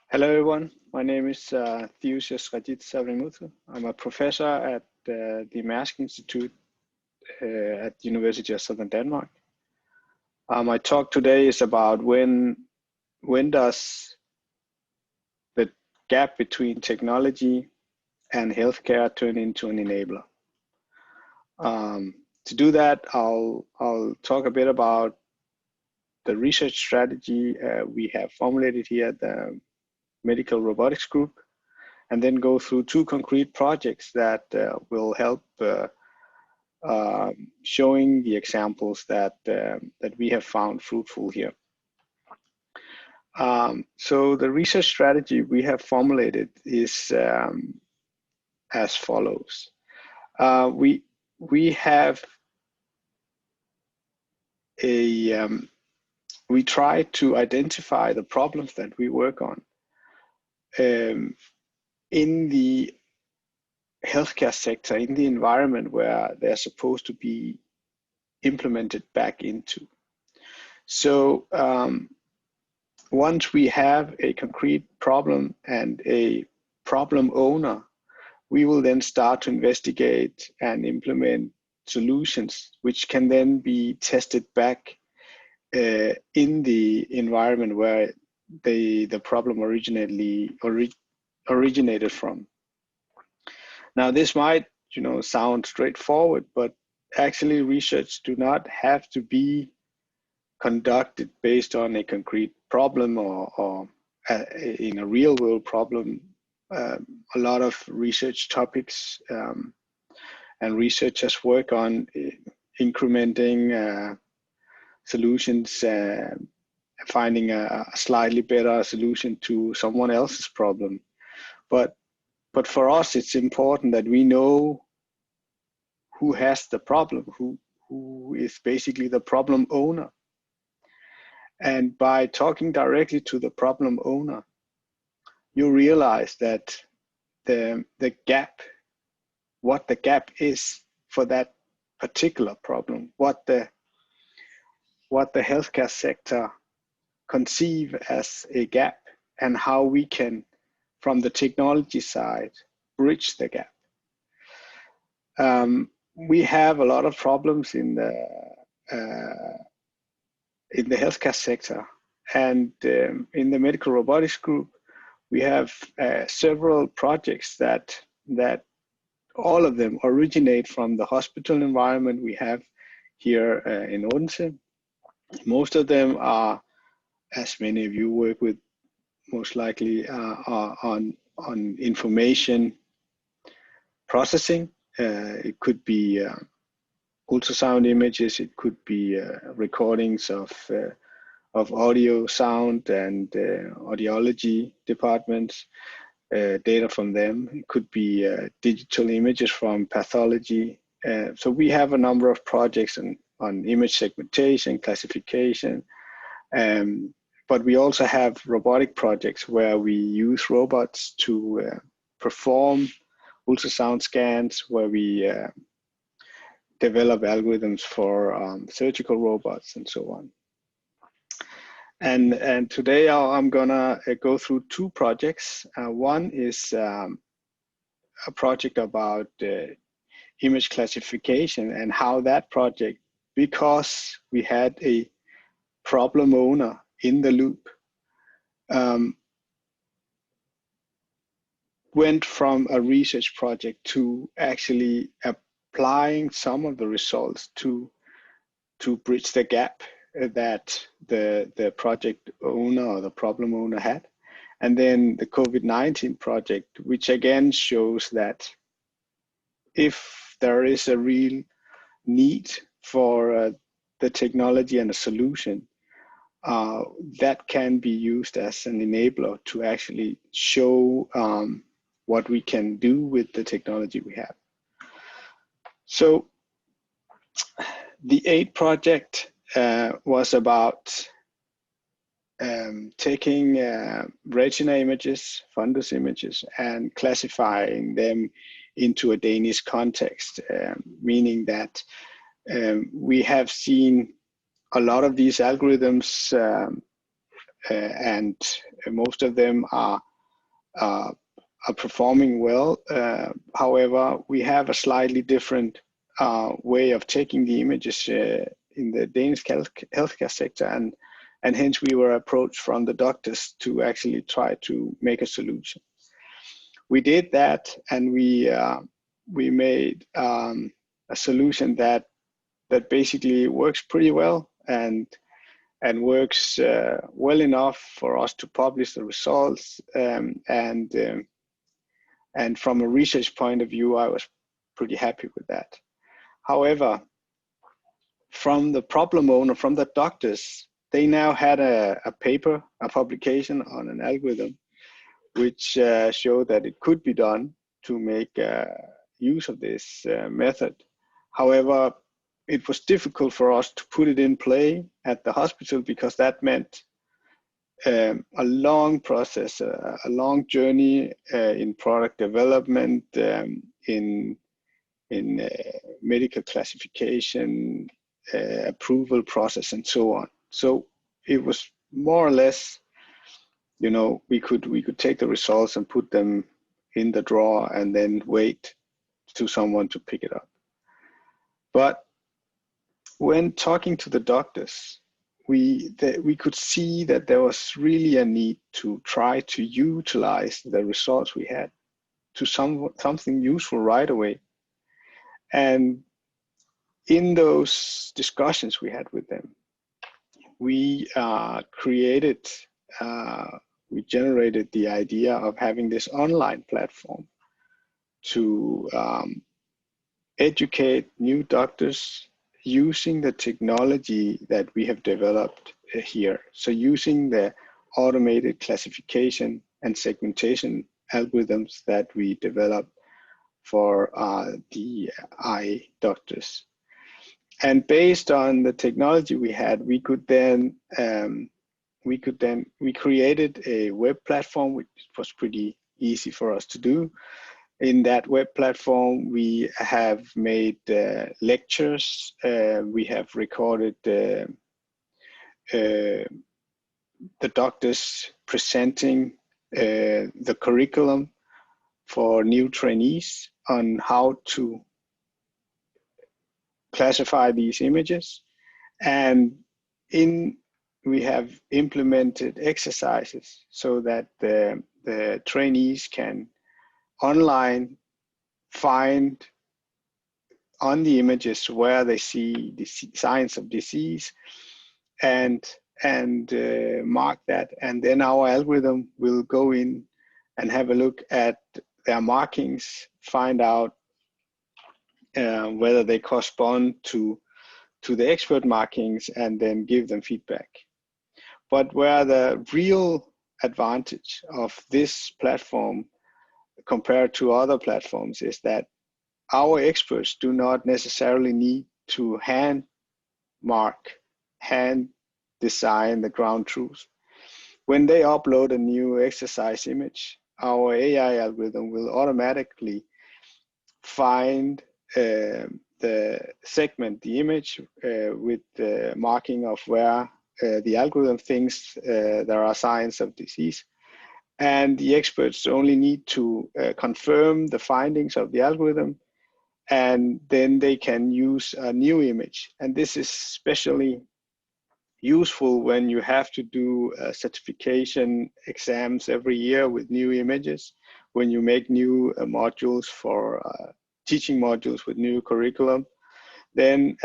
Hello everyone, my name is Thiusius Rajeeth Savarimuthu. I'm a professor at the Mærsk Institute at the University of Southern Denmark. My talk today is about when does the gap between technology and healthcare turn into an enabler. To do that, I'll talk a bit about the research strategy we have formulated here at the Medical Robotics Group, and then go through two concrete projects that will help showing the examples that we have found fruitful here. So the research strategy we have formulated is as follows. We have we try to identify the problems that we work on in the healthcare sector, in the environment where they're supposed to be implemented back into. So once we have a concrete problem and a problem owner, we will then start to investigate and implement solutions which can then be tested back in the environment where the problem originated from. Now, this might, sound straightforward, but actually research do not have to be conducted based on a concrete problem or in a real world problem. A lot of research topics and researchers work on incrementing solutions, finding a slightly better solution to someone else's problem. But for us, it's important that we know who has the problem, who is basically the problem owner. And by talking directly to the problem owner, you realize that the gap, what the gap is for that particular problem, what the healthcare sector conceive as a gap, and how we can, from the technology side, bridge the gap. We have a lot of problems in the healthcare sector, and in the Medical Robotics Group, we have several projects that all of them originate from the hospital environment we have here in Odense. Most of them are, as many of you work with, most likely are on information processing. It could be ultrasound images, it could be recordings of audio, sound, and audiology departments, data from them. It could be digital images from pathology. So we have a number of projects on image segmentation, classification, but we also have robotic projects where we use robots to perform ultrasound scans, where we develop algorithms for surgical robots and so on. And today I'm gonna go through two projects. One is a project about image classification and how that project, because we had a problem owner in the loop, went from a research project to actually applying some of the results to bridge the gap that the project owner or the problem owner had. And then the COVID-19 project, which again shows that if there is a real need for the technology and a solution, that can be used as an enabler to actually show what we can do with the technology we have. So the AID project was about taking retina images, fundus images, and classifying them into a Danish context, meaning that we have seen a lot of these algorithms and most of them are performing well. However, we have a slightly different way of taking the images in the Danish healthcare sector, and hence we were approached from the doctors to actually try to make a solution. We did that, and we made a solution that basically works pretty well and works well enough for us to publish the results. And from a research point of view, I was pretty happy with that. However, from the problem owner, from the doctors, they now had a paper, a publication on an algorithm, which showed that it could be done to make use of this method. However, it was difficult for us to put it in play at the hospital, because that meant a long process, a long journey in product development, in medical classification, approval process, and so on. So it was more or less, you know, we could take the results and put them in the drawer and then wait to someone to pick it up. But when talking to the doctors, we could see that there was really a need to try to utilize the results we had to something useful right away. And in those discussions we had with them, we generated the idea of having this online platform to educate new doctors using the technology that we have developed here. So using the automated classification and segmentation algorithms that we developed for the eye doctors. And based on the technology we had, we created a web platform, which was pretty easy for us to do. In that web platform, we have made lectures. We have recorded the doctors presenting the curriculum for new trainees on how to classify these images. And we have implemented exercises so that the trainees can online find on the images where they see the signs of disease and mark that, and then our algorithm will go in and have a look at their markings, find out whether they correspond to the expert markings, and then give them feedback. But where the real advantage of this platform compared to other platforms is that our experts do not necessarily need to hand design the ground truth. When they upload a new exercise image, our AI algorithm will automatically find segment the image with the marking of where the algorithm thinks there are signs of disease. And the experts only need to confirm the findings of the algorithm, and then they can use a new image. And this is especially useful when you have to do certification exams every year with new images, when you make new modules for teaching modules with new curriculum. Then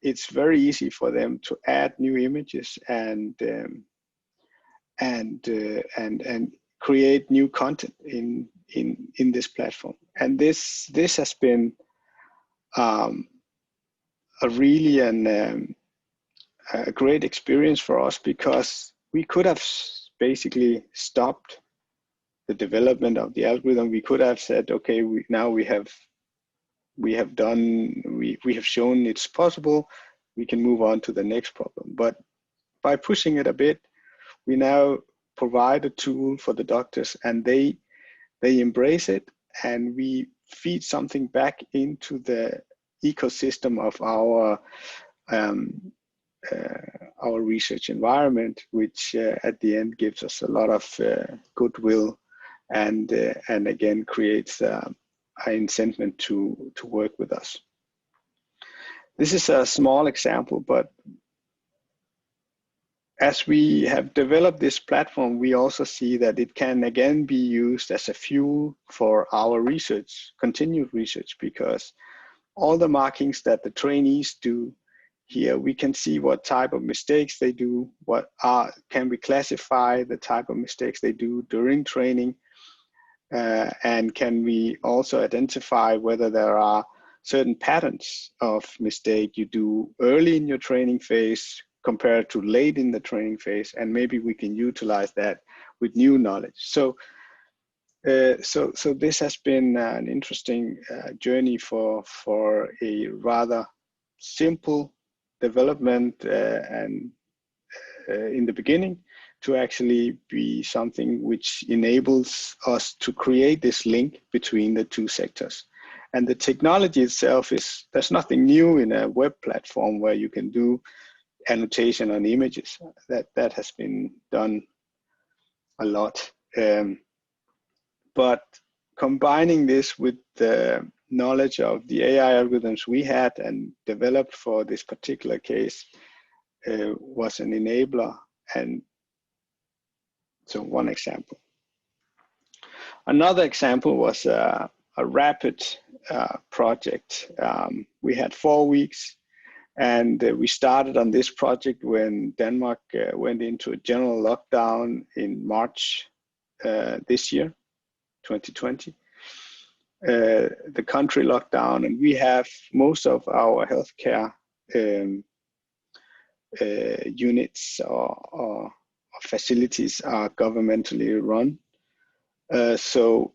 it's very easy for them to add new images and create new content in this platform. And this has been a really a great experience for us, because we could have basically stopped the development of the algorithm. We could have said, okay, we have shown it's possible, we can move on to the next problem. But by pushing it a bit, we now provide a tool for the doctors, and they embrace it, and we feed something back into the ecosystem of our our research environment, which at the end gives us a lot of goodwill, and again creates an incentive to work with us. This is a small example, but as we have developed this platform, we also see that it can again be used as a fuel for our research, continued research, because all the markings that the trainees do here, we can see what type of mistakes they do, can we classify the type of mistakes they do during training, and can we also identify whether there are certain patterns of mistake you do early in your training phase compared to late in the training phase, and maybe we can utilize that with new knowledge. So this has been an interesting journey for a rather simple development and in the beginning, to actually be something which enables us to create this link between the two sectors. And the technology itself there's nothing new in a web platform where you can do annotation on images. That has been done a lot. But combining this with the knowledge of the AI algorithms we had and developed for this particular case was an enabler. And so one example. Another example was a rapid project. We had 4 weeks, and we started on this project when Denmark went into a general lockdown in March this year, 2020. The country locked down, and we have most of our healthcare units or facilities are governmentally run. So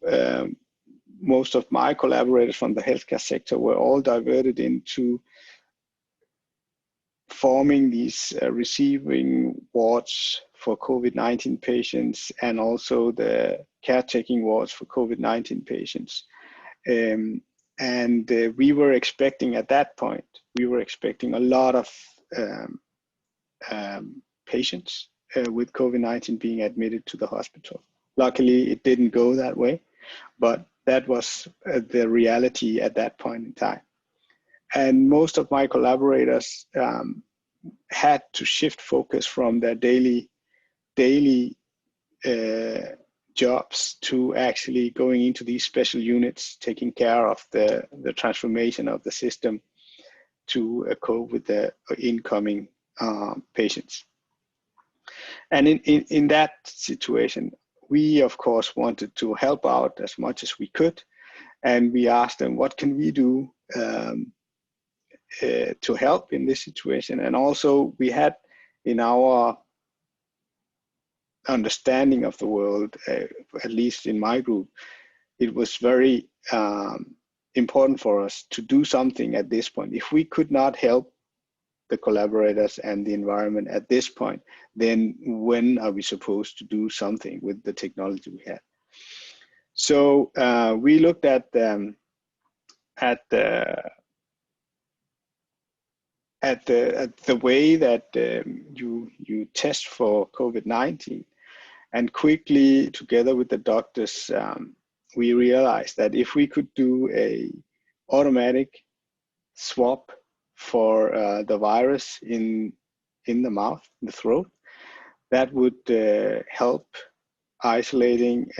most of my collaborators from the healthcare sector were all diverted into forming these receiving wards for COVID-19 patients, and also the caretaking wards for COVID-19 patients. And we were expecting at that point, a lot of patients with COVID-19 being admitted to the hospital. Luckily, it didn't go that way, but that was the reality at that point in time. And most of my collaborators had to shift focus from their daily jobs to actually going into these special units, taking care of the transformation of the system to cope with the incoming patients. And in that situation, we of course wanted to help out as much as we could, and we asked them, what can we do to help in this situation? And also we had, in our understanding of the world, at least in my group, it was very important for us to do something at this point. If we could not help the collaborators and the environment at this point, then when are we supposed to do something with the technology we had? So we looked at the way that you test for COVID-19, and quickly, together with the doctors, we realized that if we could do a automatic swab for the virus in the mouth, in the throat, that would help isolating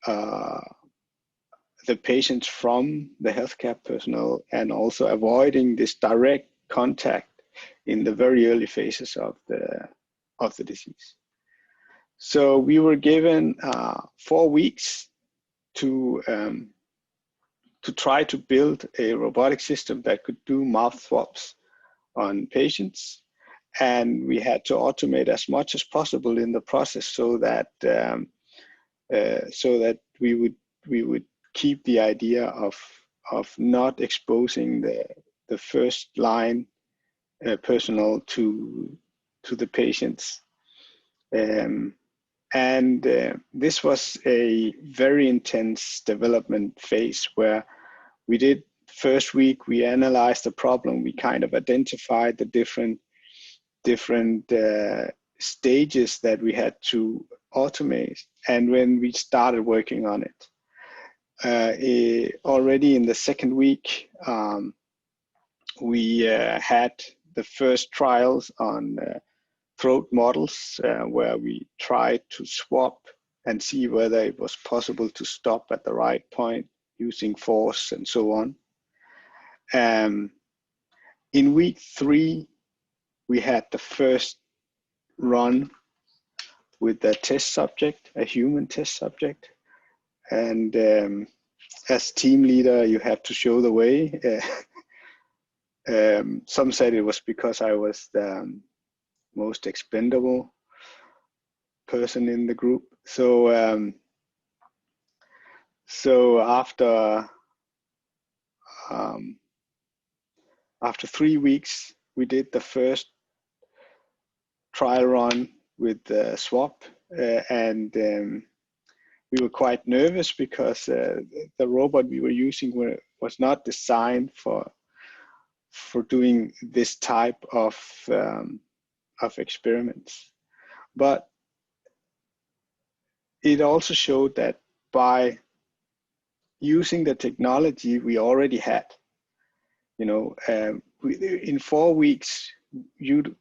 the patients from the healthcare personnel, and also avoiding this direct contact in the very early phases of the disease. So we were given 4 weeks to try to build a robotic system that could do mouth swabs on patients, and we had to automate as much as possible in the process, so that we would keep the idea of not exposing the first line personnel to the patients. This was a very intense development phase where we did first week we analyzed the problem. We kind of identified the different stages that we had to automate. And when we started working on it, already in the second week, we had the first trials on throat models where we tried to swap and see whether it was possible to stop at the right point using force and so on. In week 3, we had the first run with a test subject, a human test subject. And as team leader, you have to show the way. Some said it was because I was the most expendable person in the group. So after 3 weeks, we did the first trial run with the swap, and we were quite nervous because the robot we were using was not designed for doing this type of experiments. But it also showed that by using the technology we already had, in 4 weeks,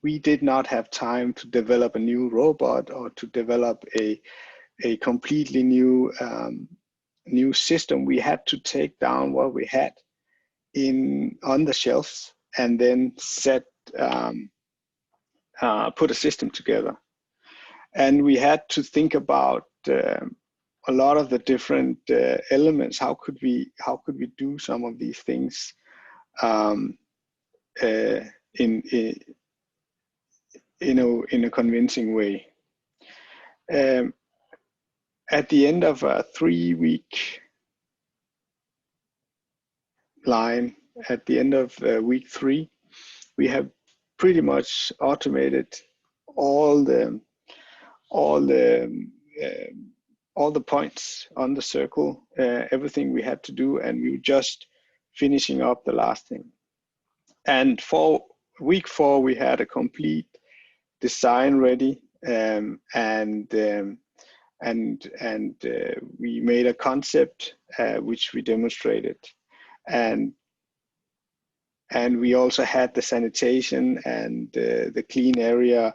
we did not have time to develop a new robot or to develop a completely new system. We had to take down what we had on the shelves and then put a system together. And we had to think about a lot of the different elements. How could we do some of these things in a convincing way. At the end of a 3-week line, at the end of week 3, we have pretty much automated all the points on the circle, everything we had to do, and we were just finishing up the last thing. And for week 4, we had a complete design ready, and we made a concept which we demonstrated, and we also had the sanitation and the clean area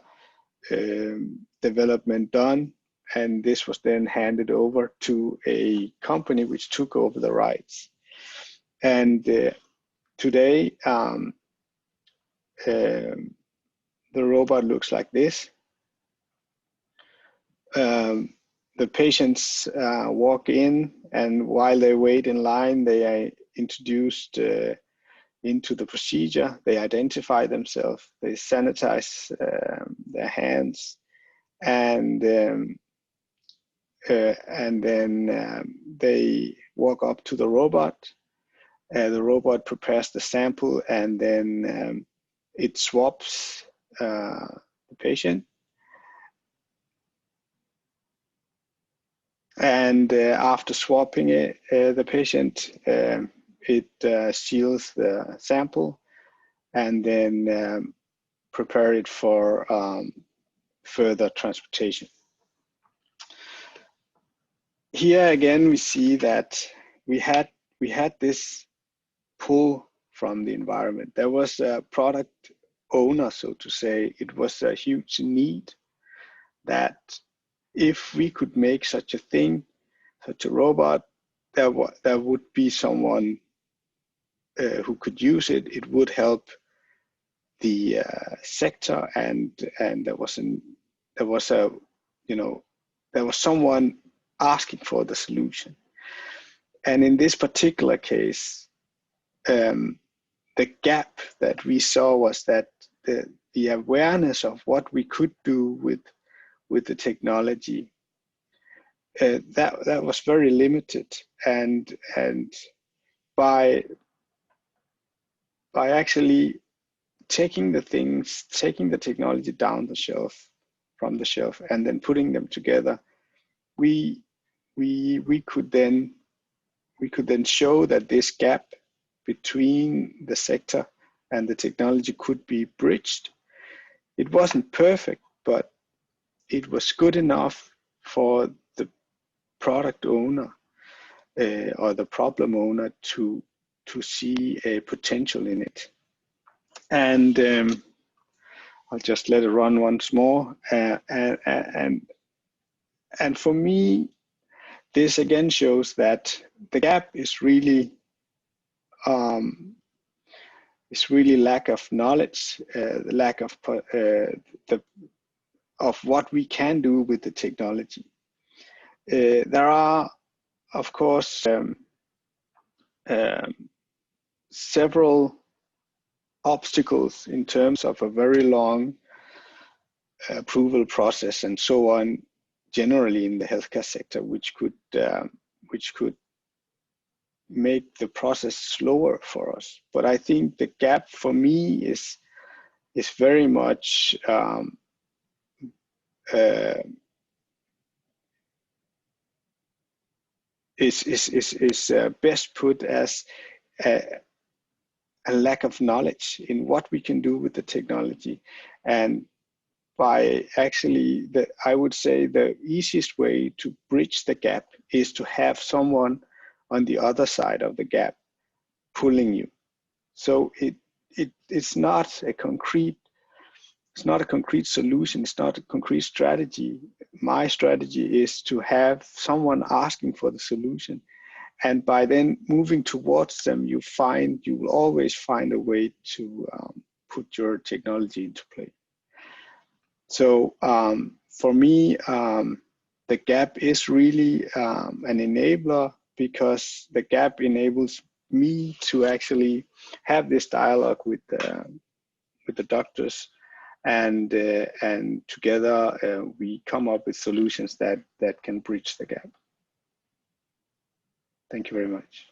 development done, and this was then handed over to a company which took over the rights. And today the robot looks like this. The patients walk in, and while they wait in line, they are introduced into the procedure. They identify themselves, they sanitize their hands, and then they walk up to the robot. The robot prepares the sample, and then it swaps the patient. And after swapping the patient, it seals the sample and then prepare it for further transportation. Here again, we see that we had this pull from the environment. There was a product owner, so to say. It was a huge need that if we could make such a thing, such a robot, there would be someone who could use it. It would help the sector, and there was someone asking for the solution. And in this particular case, the gap that we saw was that the awareness of what we could do with the technology, that was very limited, and by actually taking the technology from the shelf and then putting them together, we could then show that this gap between the sector and the technology could be bridged. It wasn't perfect, but it was good enough for the product owner or the problem owner to see a potential in it. And I'll just let it run once more. And for me, this again shows that the gap is really lack of knowledge, the lack of what we can do with the technology. There are, of course, several obstacles in terms of a very long approval process and so on, generally in the healthcare sector, which could make the process slower for us. But I think the gap for me is very much best put as a lack of knowledge in what we can do with the technology. And by actually, I would say the easiest way to bridge the gap is to have someone on the other side of the gap pulling you. So it's not a concrete solution. It's not a concrete strategy. My strategy is to have someone asking for the solution. And by then moving towards them, you will always find a way to put your technology into play. So for me, the gap is really an enabler, because the gap enables me to actually have this dialogue with the doctors, and together we come up with solutions that can bridge the gap. Thank you very much.